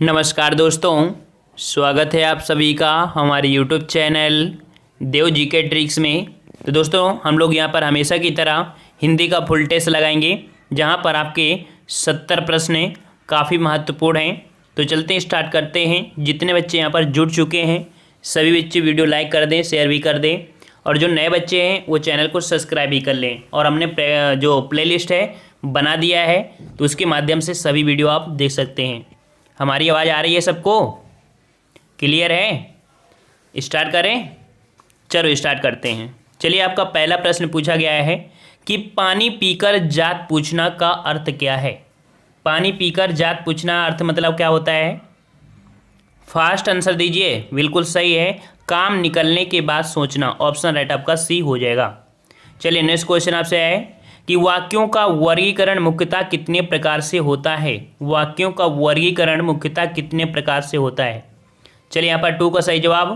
नमस्कार दोस्तों, स्वागत है आप सभी का हमारे YouTube चैनल देव जी के ट्रिक्स में। तो दोस्तों, हम लोग यहाँ पर हमेशा की तरह हिंदी का फुल टेस्ट लगाएंगे, जहाँ पर आपके 70 प्रश्न काफ़ी महत्वपूर्ण हैं। तो चलते हैं, स्टार्ट करते हैं। जितने बच्चे यहाँ पर जुड़ चुके हैं सभी बच्चे वीडियो लाइक कर दें, शेयर भी कर दें, और जो नए बच्चे हैं वो चैनल को सब्सक्राइब भी कर लें। और हमने जो प्लेलिस्ट है बना दिया है, तो उसके माध्यम से सभी वीडियो आप देख सकते हैं। हमारी आवाज़ आ रही है सबको? क्लियर है? स्टार्ट करें? चलो स्टार्ट करते हैं। चलिए, आपका पहला प्रश्न पूछा गया है कि पानी पीकर जात पूछना का अर्थ क्या है। पानी पीकर जात पूछना अर्थ मतलब क्या होता है? फास्ट आंसर दीजिए। बिल्कुल सही है, काम निकलने के बाद सोचना। ऑप्शन राइट आपका सी हो जाएगा। चलिए, नेक्स्ट क्वेश्चन आपसे है कि वाक्यों का वर्गीकरण मुख्यतः कितने प्रकार से होता है। वाक्यों का वर्गीकरण मुख्यतः कितने प्रकार से होता है। चलिए, यहाँ पर 2 का सही जवाब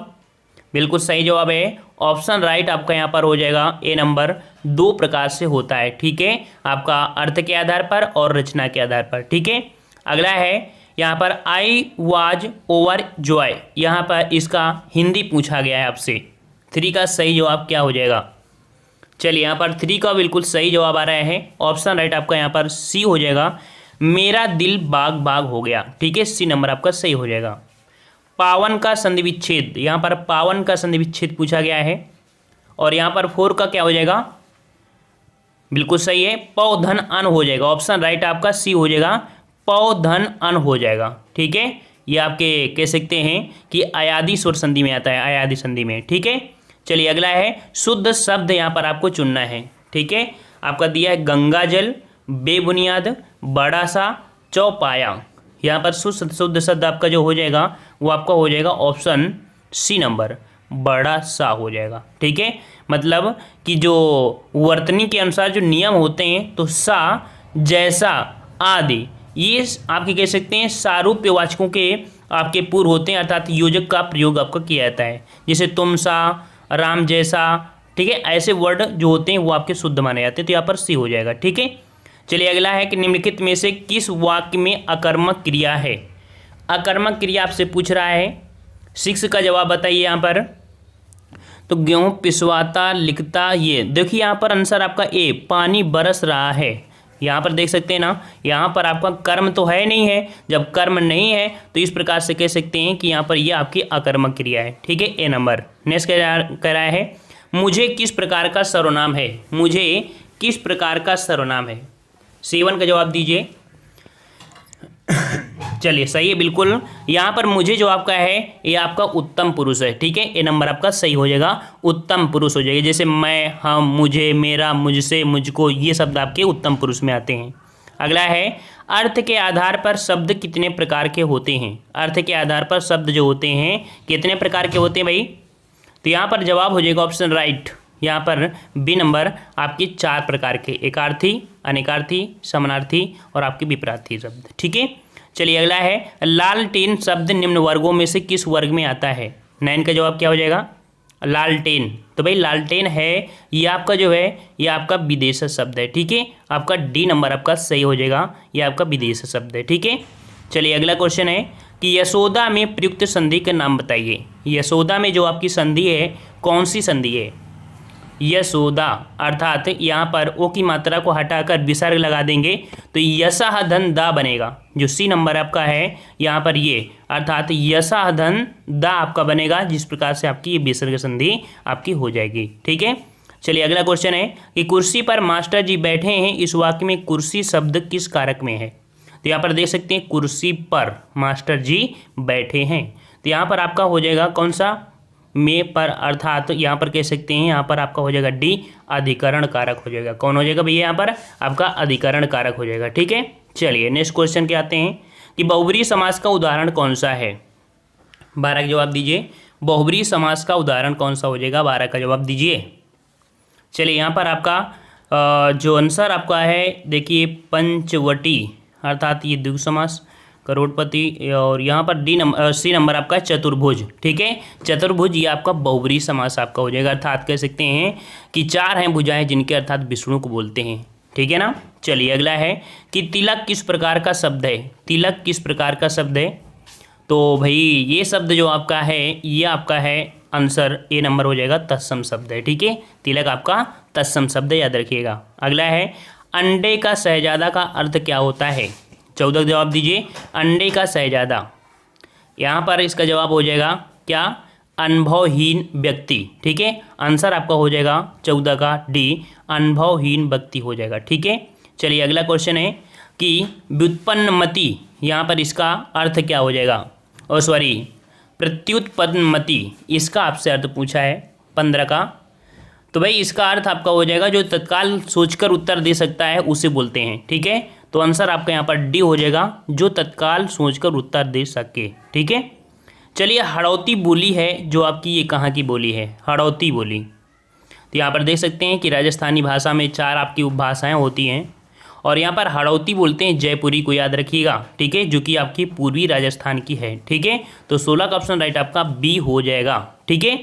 बिल्कुल सही जवाब है। ऑप्शन राइट आपका यहाँ पर हो जाएगा ए नंबर। 2 प्रकार से होता है, ठीक है, आपका अर्थ के आधार पर और रचना के आधार पर, ठीक है। अगला है यहाँ पर आई वाज ओवर जॉय। यहाँ पर इसका हिंदी पूछा गया है आपसे। 3 का सही जवाब क्या हो जाएगा? चलिए, यहाँ पर 3 का बिल्कुल सही जवाब आ रहा है। ऑप्शन राइट आपका यहाँ पर सी हो जाएगा, मेरा दिल बाग बाग हो गया, ठीक है। सी नंबर आपका सही हो जाएगा। पावन का संधि विच्छेद, यहाँ पर पावन का संधि विच्छेद पूछा गया है, और यहाँ पर 4 का क्या हो जाएगा? बिल्कुल सही है, पौ धन अन हो जाएगा। ऑप्शन राइट आपका सी हो जाएगा, पौ धन अन हो जाएगा, ठीक है। ये आपके कह सकते हैं कि अयादी स्वर संधि में आता है, अयादी संधि में, ठीक है। चलिए, अगला है शुद्ध शब्द यहाँ पर आपको चुनना है, ठीक है। आपका दिया है गंगा जल, बेबुनियाद, बड़ा सा, चौपाया। यहाँ पर शुद्ध शब्द आपका जो हो जाएगा वो आपका हो जाएगा ऑप्शन सी नंबर, बड़ा सा हो जाएगा, ठीक है। मतलब कि जो वर्तनी के अनुसार जो नियम होते हैं, तो सा, जैसा, आदि, ये आपके कह सकते हैं सारूप्यवाचकों के आपके पूर्व होते हैं, अर्थात योजक का प्रयोग आपका किया जाता है। जैसे तुम सा, राम जैसा, ठीक है। ऐसे वर्ड जो होते हैं वो आपके शुद्ध माने जाते हैं, तो यहाँ पर सी हो जाएगा, ठीक है। चलिए, अगला है कि निम्नलिखित में से किस वाक्य में अकर्मक क्रिया है। अकर्मक क्रिया आपसे पूछ रहा है। 6 का जवाब बताइए यहाँ पर। तो गेहूं पिसवाता, लिखता, ये देखिए यहाँ पर आंसर आपका ए, पानी बरस रहा है। यहाँ पर देख सकते हैं ना, यहाँ पर आपका कर्म तो है नहीं है। जब कर्म नहीं है तो इस प्रकार से कह सकते हैं कि यहाँ पर ये आपकी अकर्मक क्रिया है, ठीक है, ए नंबर। नेक्स्ट कह रहा है मुझे किस प्रकार का सर्वनाम है। मुझे किस प्रकार का सर्वनाम है। 7 का जवाब दीजिए। चलिए, सही है बिल्कुल। यहाँ पर मुझे जो आपका है ये आपका उत्तम पुरुष है, ठीक है। ए नंबर आपका सही हो जाएगा, उत्तम पुरुष हो जाएगा। जैसे मैं, हम, मुझे, मेरा, मुझसे, मुझको, ये शब्द आपके उत्तम पुरुष में आते हैं। अगला है अर्थ के आधार पर शब्द कितने प्रकार के होते हैं। अर्थ के आधार पर शब्द जो होते हैं कितने प्रकार के होते हैं भाई? तो यहाँ पर जवाब हो जाएगा ऑप्शन राइट, यहाँ पर बी नंबर आपके 4 प्रकार के, एकार्थी, अनेकार्थी, समानार्थी और आपके विपरीतार्थी शब्द, ठीक है। चलिए, अगला है लालटेन शब्द निम्न वर्गों में से किस वर्ग में आता है। 9 का जवाब क्या हो जाएगा? लालटेन। तो भाई लालटेन है ये आपका जो है ये आपका विदेशी शब्द है, ठीक है। आपका डी नंबर आपका सही हो जाएगा, ये आपका विदेशी शब्द है, ठीक है। चलिए, अगला क्वेश्चन है कि यशोदा में प्रयुक्त संधि का नाम बताइए। यशोदा में जो आपकी संधि है कौन सी संधि है? यशोदा, अर्थात यहाँ पर ओ की मात्रा को हटाकर विसर्ग लगा देंगे तो यशः धन दा बनेगा। जो सी नंबर आपका है यहाँ पर ये, अर्थात यशः धन दा आपका बनेगा, जिस प्रकार से आपकी ये विसर्ग संधि आपकी हो जाएगी, ठीक है। चलिए, अगला क्वेश्चन है कि कुर्सी पर मास्टर जी बैठे हैं, इस वाक्य में कुर्सी शब्द किस कारक में है। तो यहाँ पर देख सकते हैं कुर्सी पर मास्टर जी बैठे हैं, तो यहाँ पर आपका हो जाएगा कौन सा? में पर, अर्थात यहाँ पर कह सकते हैं यहाँ पर आपका हो जाएगा डी, अधिकरण कारक हो जाएगा। कौन हो जाएगा भैया? यहाँ पर आपका अधिकरण कारक हो जाएगा, ठीक है। चलिए, नेक्स्ट क्वेश्चन के आते हैं कि बहुब्रीहि समास का उदाहरण कौन सा है। 12 का जवाब दीजिए। बहुब्रीहि समास का उदाहरण कौन सा हो जाएगा? 12 का जवाब दीजिए। चलिए, यहाँ पर आपका जो आंसर आपका है देखिए पंचवटी, अर्थात ये द्विगु समास, करोड़पति, और यहाँ पर सी नंबर आपका चतुर्भुज, ठीक है। चतुर्भुज ये आपका बहुब्रीहि समास आपका हो जाएगा, अर्थात कह सकते हैं कि 4 हैं भुजाएं जिनके अर्थात विष्णु को बोलते हैं, ठीक है ना। चलिए, अगला है कि तिलक किस प्रकार का शब्द है। तिलक किस प्रकार का शब्द है? तो भाई ये शब्द जो आपका है ये आपका है आंसर ए नंबर हो जाएगा, तत्सम शब्द है। ठीक है, तिलक आपका तत्सम शब्द याद रखिएगा। अगला है अंडे का शहजादा का अर्थ क्या होता है? 14 जवाब दीजिए। अंडे का शहजादा, यहाँ पर इसका जवाब हो जाएगा क्या? अनुभवहीन व्यक्ति। ठीक है, आंसर आपका हो जाएगा 14 का डी, अनुभवहीन व्यक्ति हो जाएगा। ठीक है, चलिए अगला क्वेश्चन है कि व्युत्पन्नमति, यहाँ पर इसका अर्थ क्या हो जाएगा? और सॉरी, प्रत्युत्पन्नमति, इसका आपसे अर्थ पूछा है 15 का। तो भाई इसका अर्थ आपका हो जाएगा जो तत्काल सोचकर उत्तर दे सकता है उसे बोलते हैं। ठीक है, तो आंसर आपका यहाँ पर डी हो जाएगा, जो तत्काल सोचकर उत्तर दे सके। ठीक है, चलिए हड़ौती बोली है जो आपकी, ये कहाँ की बोली है? हड़ौती बोली। तो यहाँ पर देख सकते हैं कि राजस्थानी भाषा में 4 आपकी उपभाषाएं होती हैं और यहाँ पर हड़ौती बोलते हैं जयपुरी को, याद रखिएगा। ठीक है, जो कि आपकी पूर्वी राजस्थान की है। ठीक है, तो 16 का ऑप्शन राइट आपका बी हो जाएगा। ठीक है,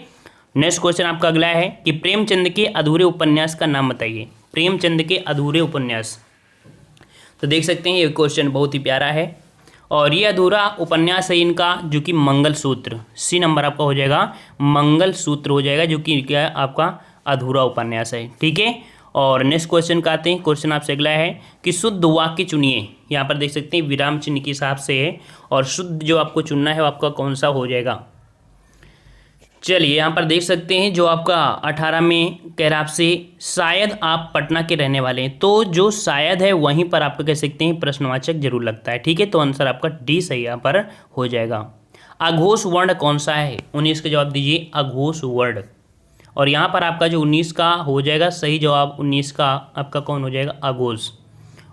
नेक्स्ट क्वेश्चन आपका अगला है कि प्रेमचंद के अधूरे उपन्यास का नाम बताइए। प्रेमचंद के अधूरे उपन्यास, तो देख सकते हैं ये क्वेश्चन बहुत ही प्यारा है और ये अधूरा उपन्यास है इनका जो कि मंगलसूत्र, सी नंबर आपका हो जाएगा, मंगलसूत्र हो जाएगा, जो कि क्या है आपका अधूरा उपन्यास है। ठीक है, और नेक्स्ट क्वेश्चन का आते हैं। क्वेश्चन आपसे अगला है कि शुद्ध वाक्य चुनिए। यहाँ पर देख सकते हैं विराम चिन्ह के हिसाब से है और शुद्ध जो आपको चुनना है वो आपका कौन सा हो जाएगा? चलिए यहाँ पर देख सकते हैं जो आपका 18 में कह रहा आपसे शायद आप पटना के रहने वाले हैं, तो जो शायद है वहीं पर आपको कह सकते हैं प्रश्नवाचक जरूर लगता है। ठीक है, तो आंसर आपका डी सही यहाँ पर हो जाएगा। अघोष वर्ण कौन सा है? 19 का जवाब दीजिए, अघोष वर्ण। और यहाँ पर आपका जो 19 का हो जाएगा सही जवाब, 19 का आपका कौन हो जाएगा? अघोष।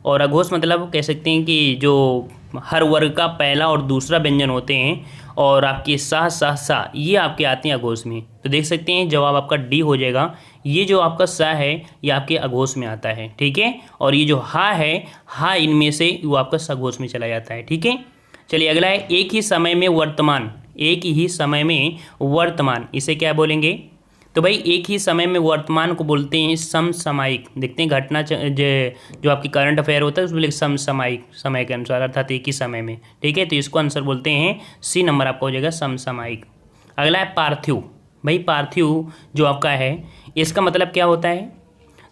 और अघोष मतलब कह सकते हैं कि जो हर वर्ग का पहला और दूसरा व्यंजन होते हैं और आपके सा ये आपके आते हैं अघोष में। तो देख सकते हैं जवाब आपका डी हो जाएगा। ये जो आपका सा है ये आपके अघोष में आता है। ठीक है, और ये जो हा है, हा इनमें से वो आपका सघोष में चला जाता है। ठीक है, चलिए अगला है एक ही समय में वर्तमान। एक ही समय में वर्तमान, इसे क्या बोलेंगे? तो भाई एक ही समय में वर्तमान को बोलते हैं समसामयिक। देखते हैं घटना जो आपकी करंट अफेयर होता है उसमें लिख समसामयिक, समय के अनुसार, अर्थात एक ही समय में। ठीक है, तो इसको आंसर बोलते हैं सी नंबर आपका हो जाएगा, समसामयिक। अगला है पार्थिव। भाई पार्थिव जो आपका है इसका मतलब क्या होता है?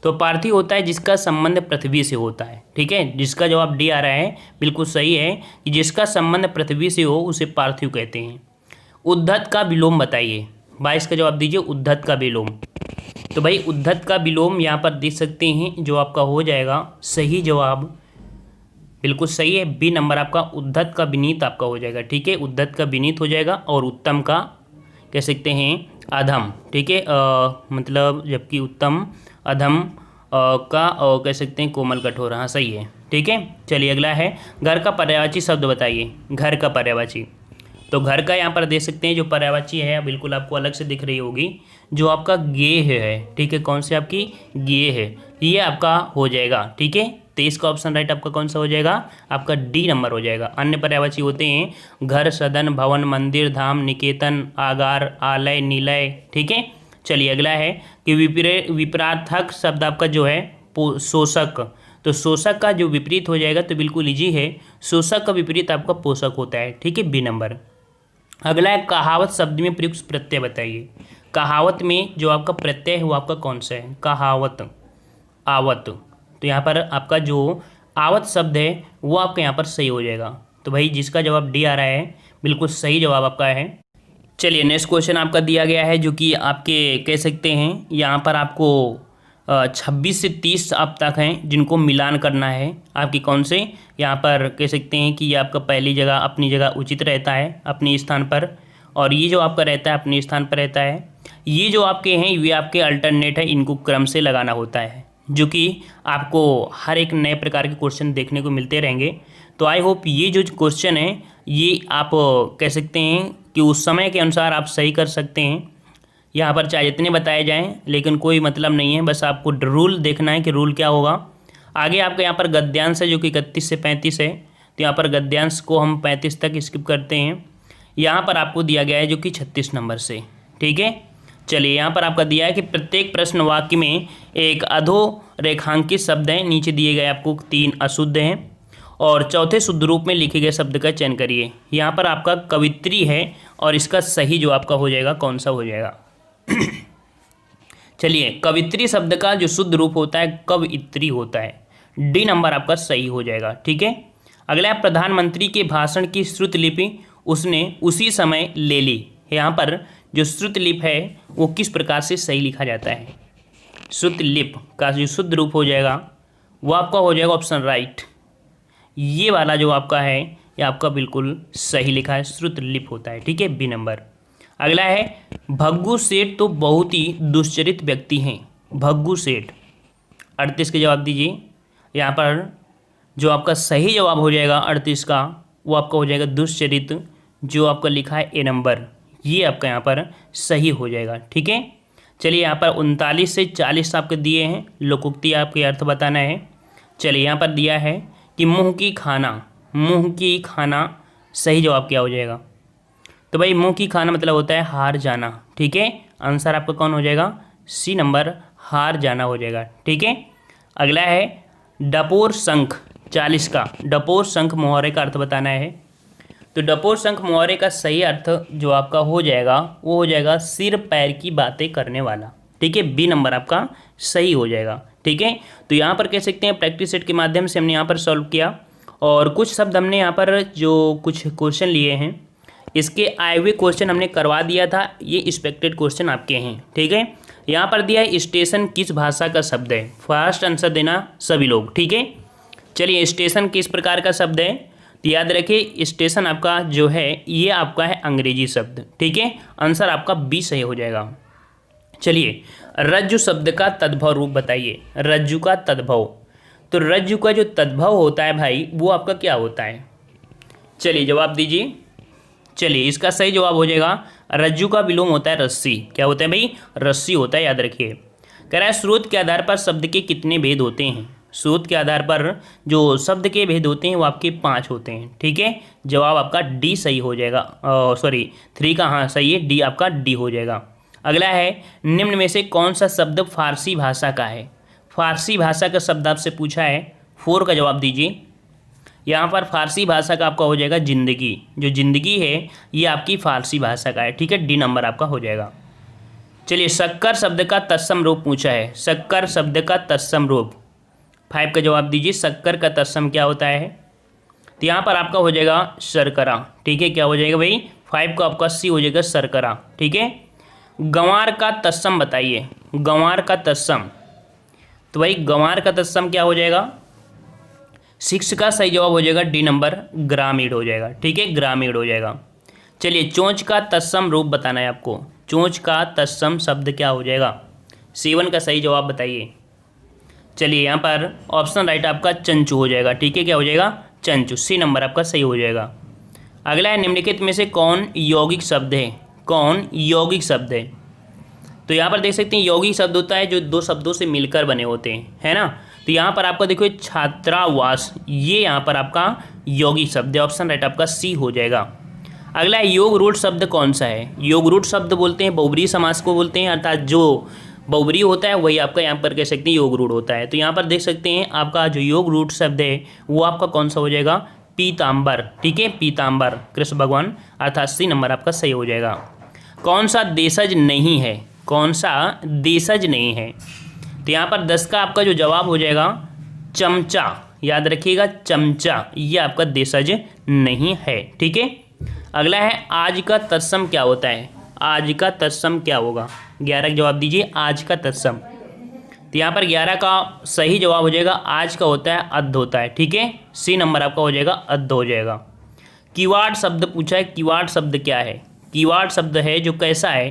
तो पार्थिव होता है जिसका संबंध पृथ्वी से होता है। ठीक है, जिसका जवाब डी आ रहा है बिल्कुल सही है कि जिसका संबंध पृथ्वी से हो उसे पार्थिव कहते हैं। उद्धत का विलोम बताइए। 22 का जवाब दीजिए, उद्धत का विलोम। तो भाई उद्धत का विलोम यहाँ पर देख सकते हैं जो आपका हो जाएगा सही जवाब, बिल्कुल सही है, बी नंबर आपका उद्धत का विनीत आपका हो जाएगा। ठीक है, उद्धत का विनीत हो जाएगा और उत्तम का कह सकते हैं अधम। ठीक है, मतलब जबकि उत्तम अधम का कह सकते हैं कोमल कठोर। हाँ सही है। ठीक है, चलिए अगला है घर का पर्यायवाची शब्द बताइए। घर का पर्यायवाची, तो घर का यहाँ पर देख सकते हैं जो पर्यायवाची है बिल्कुल आपको अलग से दिख रही होगी, जो आपका गेह है। ठीक है, कौन सी आपकी? गेह है, ये आपका हो जाएगा। ठीक है, 23 का ऑप्शन राइट आपका कौन सा हो जाएगा? आपका डी नंबर हो जाएगा। अन्य पर्यायवाची होते हैं घर, सदन, भवन, मंदिर, धाम, निकेतन, आगार, आलय, निलय। ठीक है, चलिए अगला है कि विपरार्थक शब्द आपका जो है शोषक। तो शोषक का जो विपरीत हो जाएगा तो बिल्कुल इजी है, शोषक का विपरीत आपका पोषक होता है। ठीक है, बी नंबर। अगला है कहावत शब्द में प्रयुक्त प्रत्यय बताइए। कहावत में जो आपका प्रत्यय है वो आपका कौन सा है? कहावत, आवत। तो यहाँ पर आपका जो आवत शब्द है वो आपका यहाँ पर सही हो जाएगा। तो भाई जिसका जवाब डी आ रहा है बिल्कुल सही जवाब आपका है। चलिए नेक्स्ट क्वेश्चन आपका दिया गया है जो कि आपके कह सकते हैं यहाँ पर आपको 26 से 30 अब तक हैं जिनको मिलान करना है आपकी कौन से, यहाँ पर कह सकते हैं कि ये आपका पहली जगह अपनी जगह उचित रहता है अपने स्थान पर, और ये जो आपका रहता है अपने स्थान पर रहता है। ये जो आपके हैं ये आपके अल्टरनेट है, इनको क्रम से लगाना होता है, जो कि आपको हर एक नए प्रकार के क्वेश्चन देखने को मिलते रहेंगे। तो आई होप ये जो क्वेश्चन है ये आप कह सकते हैं कि उस समय के अनुसार आप सही कर सकते हैं। यहाँ पर चाहे जितने बताए जाएं लेकिन कोई मतलब नहीं है, बस आपको रूल देखना है कि रूल क्या होगा। आगे आपका यहाँ पर गद्यांश है जो कि 31 से 35 है, तो यहाँ पर गद्यांश को हम 35 तक स्किप करते हैं। यहाँ पर आपको दिया गया है जो कि 36 नंबर से। ठीक है, चलिए यहाँ पर आपका दिया है कि प्रत्येक प्रश्न वाक्य में एक अधो रेखांकित शब्द है, नीचे दिए गए आपको 3 अशुद्ध हैं और चौथे शुद्ध रूप में लिखे गए शब्द का चयन करिए। यहाँ पर आपका कवित्री है और इसका सही जो आपका हो जाएगा कौन सा हो जाएगा। चलिए, कवित्री शब्द का जो शुद्ध रूप होता है कवइत्री होता है। डी नंबर आपका सही हो जाएगा। ठीक है, अगला है प्रधानमंत्री के भाषण की श्रुतलिपि उसने उसी समय ले ली। यहाँ पर जो श्रुतलिपि है वो किस प्रकार से सही लिखा जाता है। श्रुतलिपि का जो शुद्ध रूप हो जाएगा वो आपका हो जाएगा ऑप्शन राइट। ये वाला जो आपका है ये आपका बिल्कुल सही लिखा है, श्रुतलिपि होता है। ठीक है, बी नंबर। अगला है भग्गू सेठ तो बहुत ही दुश्चरित व्यक्ति हैं। भग्गू सेठ 38 के जवाब दीजिए। यहाँ पर जो आपका सही जवाब हो जाएगा 38 का वो आपका हो जाएगा दुश्चरित, जो आपका लिखा है ए नंबर, ये आपका यहाँ पर सही हो जाएगा। ठीक है, चलिए यहाँ पर 39 से 40 आपके दिए हैं, लोकोक्ति आपके अर्थ बताना है। चलिए यहाँ पर दिया है कि मुँह की खाना सही जवाब क्या हो जाएगा। तो भाई मुँह की खाना मतलब होता है हार जाना। ठीक है, आंसर आपका कौन हो जाएगा, सी नंबर, हार जाना हो जाएगा। ठीक है, अगला है डपोर शंख 40 का, डपोर शंख मुहावरे का अर्थ बताना है। तो डपोर शंख मुहावरे का सही अर्थ जो आपका हो जाएगा वो हो जाएगा सिर पैर की बातें करने वाला। ठीक है, बी नंबर आपका सही हो जाएगा। ठीक है, तो यहाँ पर कह सकते हैं प्रैक्टिस सेट के माध्यम से हमने यहाँ पर सॉल्व किया और कुछ शब्द हमने यहाँ पर जो कुछ क्वेश्चन लिए हैं इसके आए हुए क्वेश्चन हमने करवा दिया था, ये एक्सपेक्टेड क्वेश्चन आपके हैं। ठीक है, यहाँ पर दिया है स्टेशन किस भाषा का शब्द है। फर्स्ट आंसर देना सभी लोग। ठीक है, चलिए स्टेशन किस प्रकार का शब्द है, तो याद रखिए स्टेशन आपका जो है ये आपका है अंग्रेजी शब्द। ठीक है, आंसर आपका बी सही हो जाएगा। चलिए रज्जु शब्द का तद्भव रूप बताइए। रज्जु का तद्भव, तो रज्जु का जो तद्भव होता है भाई वो आपका क्या होता है, चलिए जवाब दीजिए। चलिए इसका सही जवाब हो जाएगा रज्जु का विलोम होता है रस्सी। क्या होता है भाई, रस्सी होता है, याद रखिए। कह रहा है स्रोत के आधार पर शब्द के कितने भेद होते हैं। स्रोत के आधार पर जो शब्द के भेद होते हैं वो आपके 5 होते हैं। ठीक है, जवाब आपका डी सही हो जाएगा, सॉरी 3 का हाँ सही है, डी आपका डी हो जाएगा। अगला है निम्न में से कौन सा शब्द फारसी भाषा का है। फारसी भाषा का शब्द आपसे पूछा है, 4 का जवाब दीजिए। यहाँ पर फारसी भाषा का आपका हो जाएगा जिंदगी, जो जिंदगी है ये आपकी फारसी भाषा का है। ठीक है, डी नंबर आपका हो जाएगा। चलिए शक्कर शब्द का तत्सम रूप पूछा है। शक्कर शब्द का तत्सम रूप 5 का जवाब दीजिए। शक्कर का तत्सम क्या होता है, तो यहाँ पर आपका हो जाएगा शर्करा। ठीक है, क्या हो जाएगा भाई, 5 का आपका सी हो जाएगा शर्करा। ठीक है, गंवार का तत्सम बताइए। गंवार का तत्सम, तो भाई गंवार का तत्सम क्या हो जाएगा, 6 का सही जवाब हो जाएगा डी नंबर, ग्रामीण हो जाएगा। ठीक है, ग्रामीण हो जाएगा। चलिए चोंच का तत्सम रूप बताना है आपको। चोंच का तत्सम शब्द क्या हो जाएगा, 7 का सही जवाब बताइए। चलिए यहाँ पर ऑप्शन राइट आपका चंचू हो जाएगा। ठीक है, क्या हो जाएगा, चंचू, सी नंबर आपका सही हो जाएगा। अगला है निम्नलिखित में से कौन यौगिक शब्द है। कौन यौगिक शब्द है, तो यहाँ पर देख सकते हैं यौगिक शब्द होता है जो 2 शब्दों से मिलकर बने होते हैं, है ना। तो यहाँ पर आपका देखो छात्रावास, ये यहाँ पर आपका यौगिक शब्द है, ऑप्शन राइट आपका सी हो जाएगा। अगला है योग रूढ़ शब्द कौन सा है। योग रूढ़ शब्द बोलते हैं बहुब्रीहि समास को बोलते हैं, अर्थात जो बहुब्रीहि होता है वही आपका यहाँ पर कह सकते हैं योग रूढ़ होता है। तो यहाँ पर देख सकते हैं आपका जो योग रूढ़ शब्द है वो आपका कौन सा हो जाएगा, पीताम्बर। ठीक है, पीताम्बर कृष्ण भगवान, अर्थात सी नंबर आपका सही हो जाएगा। कौन सा देशज नहीं है। कौन सा देशज नहीं है, तो यहाँ पर 10 का आपका जो जवाब हो जाएगा चमचा, याद रखिएगा चमचा, ये आपका देशज नहीं है। ठीक है, अगला है आज का तत्सम क्या होता है। आज का तत्सम क्या होगा, 11 का जवाब दीजिए। आज का तत्सम, तो यहाँ पर 11 का सही जवाब हो जाएगा आज का होता है अद्ध होता है। ठीक है, सी नंबर आपका हो जाएगा अद्ध हो जाएगा। कीवाड़ शब्द पूछा है, कीवाड़ शब्द क्या है। कीवाड़ शब्द है जो कैसा है,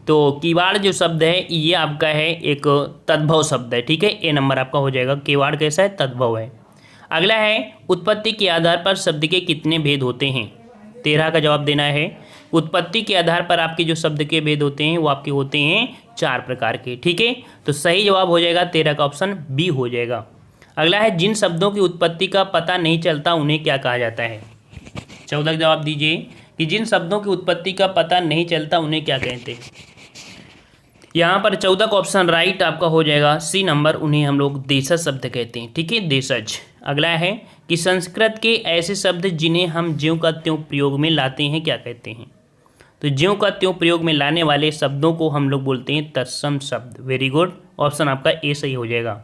तो कीवाड़ जो शब्द है ये आपका है एक तद्भव शब्द है। ठीक है, ए नंबर आपका हो जाएगा। कीवाड़ कैसा है, तद्भव है। अगला है उत्पत्ति के आधार पर शब्द के कितने भेद होते हैं। 13 का जवाब देना है। उत्पत्ति के आधार पर आपके जो शब्द के भेद होते हैं वो आपके होते हैं 4 प्रकार के। ठीक है, तो सही जवाब हो जाएगा 13 का ऑप्शन बी हो जाएगा। अगला है जिन शब्दों की उत्पत्ति का पता नहीं चलता उन्हें क्या कहा जाता है। 14 का जवाब दीजिए कि जिन शब्दों की उत्पत्ति का पता नहीं चलता उन्हें क्या कहते हैं। यहाँ पर 14 का ऑप्शन राइट आपका हो जाएगा सी नंबर, उन्हें हम लोग देशज शब्द कहते हैं। ठीक है, देशज। अगला है कि संस्कृत के ऐसे शब्द जिन्हें हम ज्यों का त्यों प्रयोग में लाते हैं क्या कहते हैं। तो ज्यों का त्यों प्रयोग में लाने वाले शब्दों को हम लोग बोलते हैं तत्सम शब्द। वेरी गुड, ऑप्शन आपका ए सही हो जाएगा।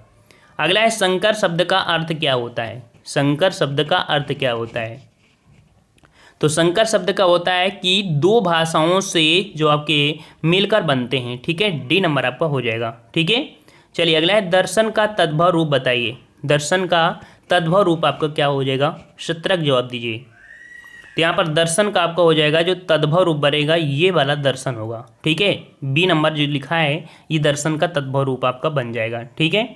अगला है संकर शब्द का अर्थ क्या होता है। संकर शब्द का अर्थ क्या होता है। तो संकर शब्द का होता है कि दो भाषाओं से जो आपके मिलकर बनते हैं। ठीक है, डी नंबर आपका हो जाएगा। ठीक है, चलिए अगला है दर्शन का तद्भव रूप बताइए। दर्शन का तद्भव रूप आपका क्या हो जाएगा, शत्रक जवाब दीजिए। तो यहाँ पर दर्शन का आपका हो जाएगा जो तद्भव रूप बनेगा ये वाला दर्शन होगा। ठीक है, बी नंबर जो लिखा है ये दर्शन का तद्भव रूप आपका बन जाएगा। ठीक है,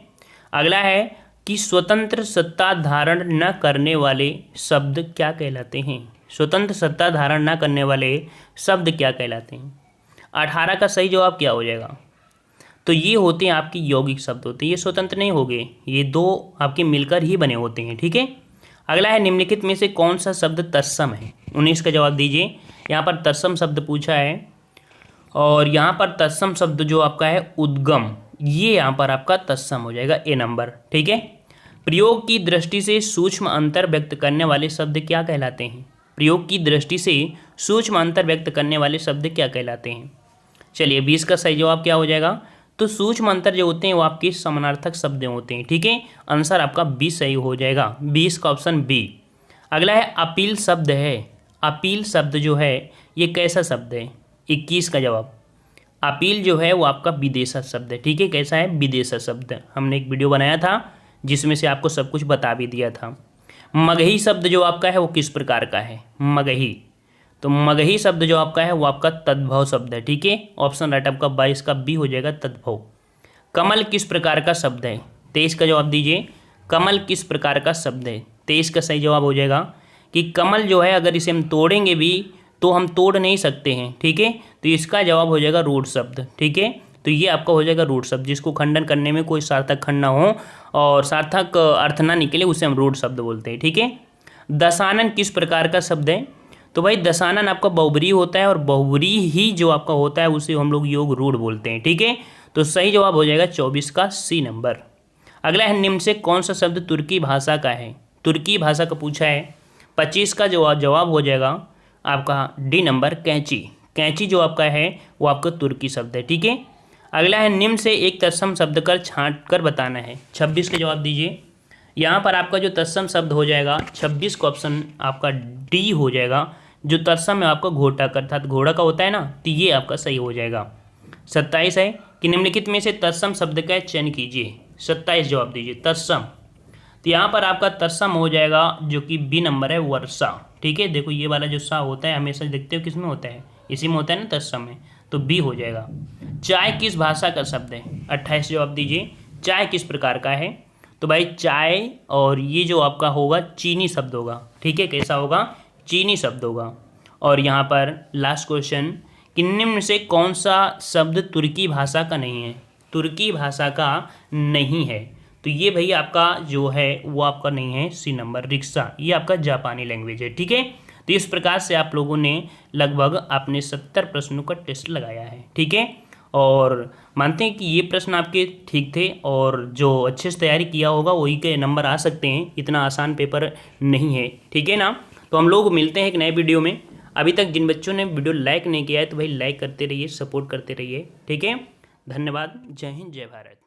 अगला है कि स्वतंत्र सत्ता धारण न करने वाले शब्द क्या कहलाते हैं। स्वतंत्र सत्ता धारण न करने वाले शब्द क्या कहलाते हैं। 18 का सही जवाब क्या हो जाएगा। तो ये होते हैं आपके यौगिक शब्द होते हैं, ये स्वतंत्र नहीं हो गए, ये दो आपके मिलकर ही बने होते हैं। ठीक है, अगला है निम्नलिखित में से कौन सा शब्द तत्सम है। 19 का जवाब दीजिए। यहाँ पर तत्सम शब्द पूछा है और यहाँ पर तत्सम शब्द जो आपका है उद्गम, ये यहाँ पर आपका तत्सम हो जाएगा, ए नंबर। ठीक है, प्रयोग की दृष्टि से सूक्ष्म अंतर व्यक्त करने वाले शब्द क्या कहलाते हैं। प्रयोग की दृष्टि से सूक्ष्म अंतर व्यक्त करने वाले शब्द क्या कहलाते हैं। चलिए 20 का सही जवाब क्या हो जाएगा। तो सूक्ष्म अंतर जो होते हैं वो आपके समानार्थक शब्द होते हैं। ठीक है, आंसर आपका 20 सही हो जाएगा, 20 का ऑप्शन बी। अगला है अपील शब्द है। अपील शब्द जो है ये कैसा शब्द है। 21 का जवाब। अपील जो है वो आपका विदेशा शब्द है। ठीक है, कैसा है, विदेशा शब्द। हमने एक वीडियो बनाया था जिसमें से आपको सब कुछ बता भी दिया था। मगही शब्द जो आपका है वो किस प्रकार का है, मगही। तो मगही शब्द जो आपका है वो आपका तद्भव शब्द है। ठीक है, ऑप्शन राइट आपका 22 का बी हो जाएगा, तद्भव। कमल किस प्रकार का शब्द है। 23 का जवाब दीजिए। कमल किस प्रकार का शब्द है। 23 का सही जवाब हो जाएगा कि कमल जो है अगर इसे हम तोड़ेंगे भी तो हम तोड़ नहीं सकते हैं। ठीक है, तो इसका जवाब हो जाएगा रूढ़ शब्द। ठीक है, तो ये आपका हो जाएगा रूढ़ शब्द, जिसको खंडन करने में कोई सार्थक खंड ना हो और सार्थक अर्थ ना निकले उसे हम रूढ़ शब्द बोलते हैं। ठीक है, दशानन किस प्रकार का शब्द है। तो भाई दशानन आपका बहुब्रीहि होता है और बहुब्रीहि ही जो आपका होता है उसे हम लोग योग रूढ़ बोलते हैं। ठीक है, तो सही जवाब हो जाएगा 24 का सी नंबर। अगला है निम्न से कौन सा शब्द तुर्की भाषा का है। तुर्की भाषा का पूछा है। 25 का जवाब हो जाएगा आपका डी नंबर, कैंची। कैंची जो आपका है वो आपका तुर्की शब्द है। ठीक है, अगला है निम्न से एक तत्सम शब्द कर छांट कर बताना है। 26 का जवाब दीजिए। यहाँ पर आपका जो तत्सम शब्द हो जाएगा 26 का ऑप्शन आपका डी हो जाएगा। जो तत्सम है आपका घोटा का, अर्थात घोड़ा का होता है ना, तो ये आपका सही हो जाएगा। 27 है कि निम्नलिखित में से तत्सम शब्द का चयन कीजिए। 27 जवाब दीजिए, तत्सम। तो यहाँ पर आपका तत्सम हो जाएगा जो कि बी नंबर है, वर्षा। ठीक है, देखो ये वाला जो सा होता है हमेशा देखते हो किस में होता है, इसी में होता है ना, तत्सम में, तो बी हो जाएगा। चाय किस भाषा का शब्द है। 28 जवाब दीजिए। चाय किस प्रकार का है। तो भाई चाय और ये जो आपका होगा चीनी शब्द होगा। ठीक है, कैसा होगा, चीनी शब्द होगा। और यहाँ पर लास्ट क्वेश्चन कि निम्न से कौन सा शब्द तुर्की भाषा का नहीं है। तुर्की भाषा का नहीं है, तो ये भाई आपका जो है वो आपका नहीं है, सी नंबर, रिक्शा। ये आपका जापानी लैंग्वेज है। ठीक है, तो इस प्रकार से आप लोगों ने लगभग अपने 70 प्रश्नों का टेस्ट लगाया है। ठीक है, और मानते हैं कि ये प्रश्न आपके ठीक थे और जो अच्छे से तैयारी किया होगा वही के नंबर आ सकते हैं, इतना आसान पेपर नहीं है। ठीक है ना, तो हम लोग मिलते हैं एक नए वीडियो में। अभी तक जिन बच्चों ने वीडियो लाइक नहीं किया है तो भाई लाइक करते रहिए, सपोर्ट करते रहिए। ठीक है, धन्यवाद। जय हिंद, जय भारत।